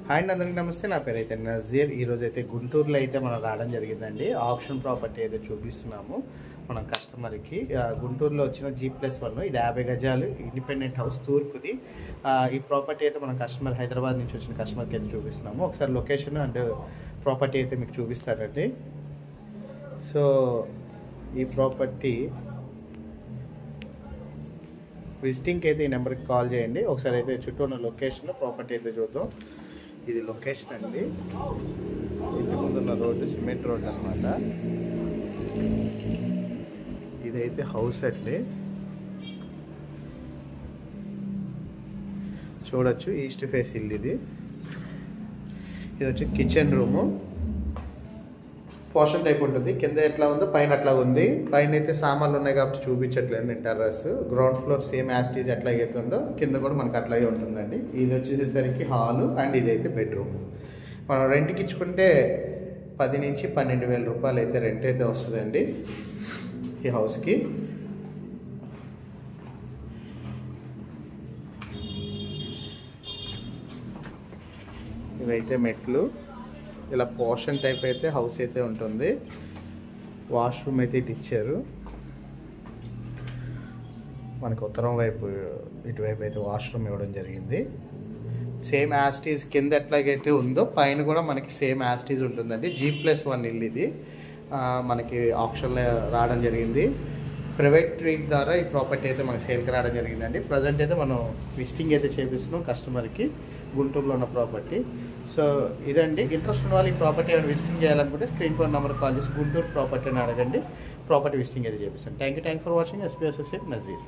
Hi అందరికీ నమస్తే. నా పేరు అయితే నజీర్. ఈరోజు అయితే గుంటూరులో అయితే మనం రావడం జరిగిందండి. ఆప్షన్ ప్రాపర్టీ అయితే చూపిస్తున్నాము మన కస్టమర్కి. గుంటూరులో వచ్చిన G+1 ఇది 50 గజాలు ఇండిపెండెంట్ హౌస్ తూర్పుది. ఈ ప్రాపర్టీ అయితే మన కస్టమర్ హైదరాబాద్ నుంచి వచ్చిన కస్టమర్కి అయితే చూపిస్తున్నాము. ఒకసారి లొకేషన్ అండ్ ప్రాపర్టీ అయితే మీకు చూపిస్తారండి. సో ఈ ప్రాపర్టీ విజిటింగ్కి అయితే ఈ నెంబర్కి కాల్ చేయండి. ఒకసారి అయితే చుట్టూ ఉన్న లొకేషన్ ప్రాపర్టీ అయితే చూద్దాం. ఇది లొకేషన్ అండి. ఇంటి ముందున్న రోడ్డు సిమెంట్ రోడ్ అనమాట. ఇదైతే హౌస్ అండి, చూడొచ్చు. ఈస్ట్ ఫేస్ ఇల్లు ఇది. ఇది వచ్చి కిచెన్ రూము. పోర్షన్ టైప్ ఉంటుంది. కింద ఎట్లా ఉందో పైన అట్లా ఉంది. పైన అయితే సామాన్లు ఉన్నాయి కాబట్టి చూపించట్లేదు నేను టెర్రస్. గ్రౌండ్ ఫ్లోర్ సేమ్ యాస్టీజ్ ఎట్లా అయితే ఉందో కింద కూడా మనకు అట్లాగే ఉంటుందండి. ఇది వచ్చేసరికి హాలు అండ్ ఇదైతే బెడ్రూమ్. మనం రెంట్కి ఇచ్చుకుంటే 10 నుంచి 12 వేల రూపాయలు అయితే రెంట్ అయితే వస్తుందండి ఈ హౌస్కి. ఇవైతే మెట్లు. ఇలా పోర్షన్ టైప్ అయితే హౌస్ అయితే ఉంటుంది. వాష్రూమ్ అయితే ఇటు ఇచ్చారు మనకు. ఉత్తరం వైపు ఇటువైపు అయితే వాష్రూమ్ ఇవ్వడం జరిగింది. సేమ్ యాస్టీజ్ కింద ఎట్లాగైతే ఉందో పైన కూడా మనకి సేమ్ యాస్టీజ్ ఉంటుందండి. G+1 ఇల్లు ఇది. మనకి ఆప్షన్లో రావడం జరిగింది. ప్రైవేట్ ట్రీట్ ద్వారా ఈ ప్రాపర్టీ అయితే మనకి సేల్కి రావడం జరిగిందండి. ప్రజెంట్ అయితే మనం విజిటింగ్ అయితే చేపిస్తున్నాం కస్టమర్కి, గుంటూరులో ఉన్న ప్రాపర్టీ. సో ఇదండి. ఇంట్రెస్ట్ ఉన్న వాళ్ళు ఈ ప్రాపర్టీ ఏమైనా విజిటింగ్ చేయాలనుకుంటే స్క్రీన్ పై నెంబర్ కాల్ చేసి గుంటూరు ప్రాపర్టీ అని అడగండి. ప్రాపర్టీ విజిటింగ్ అయితే చేపిస్తాను. Thank you for watching. SP associate Nazir.